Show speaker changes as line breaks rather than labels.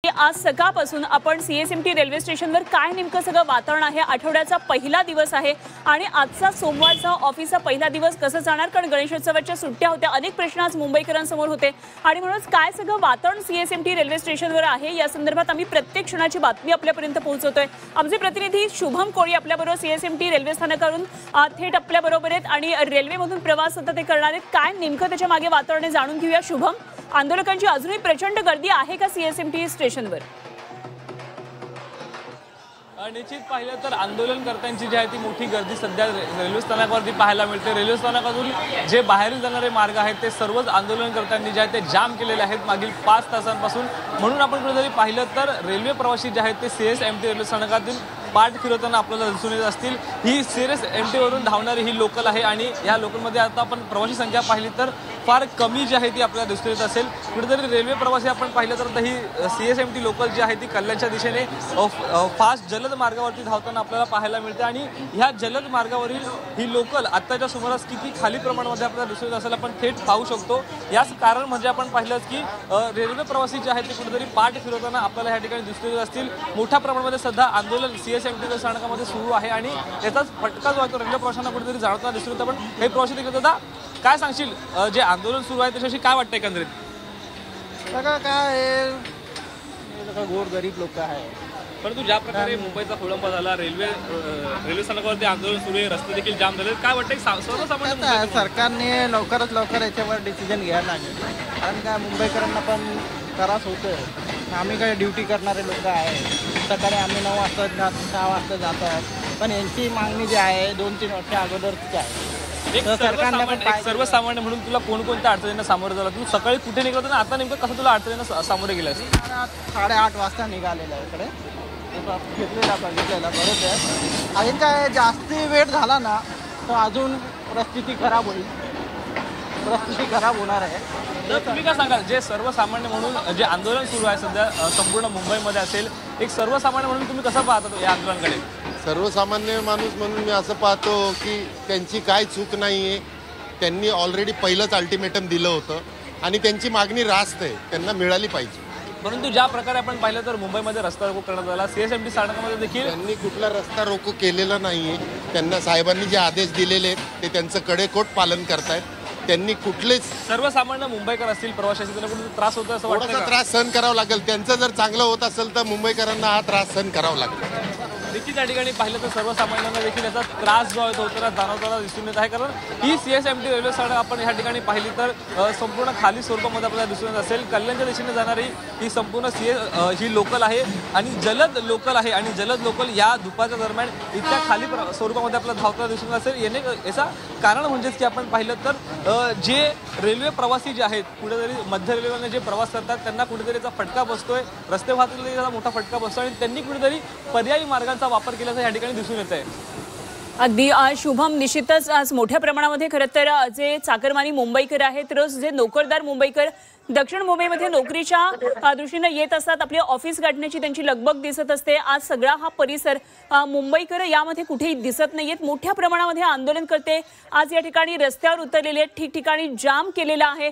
आज सकाळपासून आपण सीएसएमटी रेल्वे स्टेशनवर काय नेमकं सगळं वातावरण आहे, आठवड्याचा पहिला दिवस आहे आणि आजचा सोमवारचा ऑफिसचा पहिला दिवस कसं जाणार, कारण गणेशोत्सवाच्या सुट्ट्या होत्या, अनेक प्रश्न आज मुंबईकरांसमोर होते आणि म्हणूनच काय सगळं वातावरण सीएसएमटी रेल्वे स्टेशनवर आहे या संदर्भात आम्ही प्रत्येक क्षणाची बातमी आपल्यापर्यंत पोहोचवतोय। आमचे प्रतिनिधी शुभम कोळी आपल्याबरोबर सीएसएमटी रेल्वे स्थानकावरून थेट आपल्याबरोबर आहेत आणि रेल्वेमधून प्रवास आता ते करणार आहेत। काय नेमकं त्याच्या मागे वातावरण जाणून घेऊया शुभम। आंदोलकांची अजूनही प्रचंड गर्दी आहे का सीएसएमटी स्टेशनवर?
निश्चित पाहिलं तर आंदोलनकर्त्यांची जी आहे ती मोठी गर्दी सध्या रेल्वे स्थानकावरती पाहायला मिळते। रेल्वे स्थानकातून जे बाहेरून जाणारे मार्ग आहेत ते सर्वच आंदोलनकर्त्यांनी जे आहे ते जाम केलेले आहेत मागील 5 तासांपासून। म्हणून आपण कुठेतरी पाहिलं तर रेल्वे प्रवासी जे आहेत ते सीएसएमटी रेल्वे स्थानकातून पाठ फिरवताना आपल्याला दिसून येत असतील। ही सीएसएमटी वरून धावणारी ही लोकल आहे आणि या लोकलमध्ये आता आपण प्रवासी संख्या पाहिली तर फार कमी जी आहे ती आपल्याला दिसून येत असेल। कुठेतरी रेल्वे प्रवासी आपण पाहिलं तर ही सीएसएमटी लोकल जी आहे ती कल्याणच्या दिशेने फास्ट जलद मार्गावरती धावताना आपल्याला पाहायला मिळते आणि ह्या जलद मार्गावरील ही लोकल आत्ताच्या सुमारास किती खाली प्रमाणामध्ये आपल्याला दिसून येत असेल आपण थेट पाहू शकतो। याच कारण म्हणजे आपण पाहिलं की रेल्वे प्रवासी जे आहेत ते कुठेतरी पाठ फिरवताना आपल्याला ह्या ठिकाणी दिसून येत असतील। मोठ्या प्रमाणामध्ये सध्या आंदोलन सीएसएमटी स्थानकामध्ये सुरू आहे आणि याचाच फटका जो आहे तो रेल्वे प्रवाशांना कुठेतरी जाणवताना दिसून येतो। पण काही प्रवासी देखील दादा काय सांगशील, जे आंदोलन सुरू आहे त्याच्याशी काय वाटतं एकंदरीत?
सगळं काय गोर गरीब लोक आहे,
परंतु ज्या प्रकारे मुंबईचा खोळंबा झाला, रेल्वे स्थानकावरती आंदोलन सुरू आहे, रस्ते देखील जाम झाले, काय वाटतं सर्वसामान्य
सरकारने लवकरात लवकर याच्यावर डिसिजन घ्यायला लागेल। कारण काय मुंबईकरांना पण त्रास होतोय। आम्ही काय ड्युटी करणारे लोक आहे, सकाळी आम्ही 9 वाजता 6 वाजता जातात, पण यांची मागणी जी आहे 2-3 वर्ष अगोदरची आहे।
एक सर्वसामान्य म्हणून तुला कोणकोणत्या अडचणींना सामोरं झाला? तू सकाळी कुठे निघत होता, आता नेमकं कसं तुला अडचणींना सामोरे गेलास?
8:30 वाजता निघालेला इकडे घेतलेला बघितलेला बरोबर। आणि काय जास्ती वेळ झाला ना तर अजून परिस्थिती खराब होईल, परिस्थिती खराब होणार आहे।
तर तुम्ही काय सांगाल, जे सर्वसामान्य म्हणून जे आंदोलन सुरू आहे सध्या संपूर्ण मुंबईमध्ये असेल, एक सर्वसामान्य म्हणून तुम्ही कसं पाहता या आंदोलनाकडे?
सर्वसामान्य माणूस म्हणून मी असं पाहतो की त्यांची काय चूक नाही आहे। त्यांनी ऑलरेडी पहिलंच अल्टिमेटम दिलं होतं आणि त्यांची मागणी रास्त आहे, त्यांना मिळाली पाहिजे।
परंतु ज्या प्रकारे आपण पाहिलं तर मुंबईमध्ये रस्ता रोको करण्यात आला, सीएसएमटी स्थानकामध्ये देखील
त्यांनी कुठला रस्ता रोको केलेला नाही आहे। त्यांना साहेबांनी जे आदेश दिलेले आहेत ते त्यांचं कडेकोट पालन करतायत। त्यांनी कुठलेच
सर्वसामान्य मुंबईकर असतील, प्रवासी असतील, त्यांना कुठे त्रास होतो असं वाटतं?
त्रास सहन करावा लागेल। त्यांचं जर चांगलं होत असेल तर मुंबईकरांना हा त्रास सहन करावा लागेल।
देखील त्या ठिकाणी पाहिलं तर सर्वसामान्यांना देखील याचा त्रास जो आहे तो होताना जाणवताना दिसून येत आहे। कारण ही सीएसएमटी रेल्वे स्थानक आपण ह्या ठिकाणी पाहिली तर संपूर्ण खाली स्वरूपामध्ये आपल्याला दिसून येत असेल। कल्याणच्या दिशेने जाणारी ही संपूर्ण ही लोकल आहे आणि जलद लोकल आहे आणि जलद लोकल या दुपारच्या दरम्यान इतक्या खाली स्वरूपामध्ये आपल्याला धावताना दिसून येत असेल। याचा कारण म्हणजेच की आपण पाहिलं तर जे रेल्वे प्रवासी जे आहेत कुठेतरी मध्य रेल्वेने जे प्रवास करतात त्यांना कुठेतरी याचा फटका बसतोय, रस्ते वाहतुकीला याचा मोठा फटका बसतो आणि त्यांनी कुठेतरी पर्यायी मार्गांचा वापर केल्याचं या ठिकाणी दिसून येत आहे।
अगदी शुभम, निश्चितच आज मोठ्या प्रमाणामध्ये खरं तर जे चाकरमानी मुंबईकर आहेत, रोज जे नोकरदार मुंबईकर दक्षिण मुंबईमध्ये नोकरीच्या दृष्टीने येत असतात, आपले ऑफिस गाठण्याची त्यांची लगबग दिसत असते। आज सगळा हा परिसर मुंबईकर यामध्ये कुठेही दिसत नाहीयेत। मोठ्या प्रमाणामध्ये आंदोलन करते आज या ठिकाणी रस्त्यावर उतरलेले आहेत, ठिकठिकाणी जाम केलेला आहे।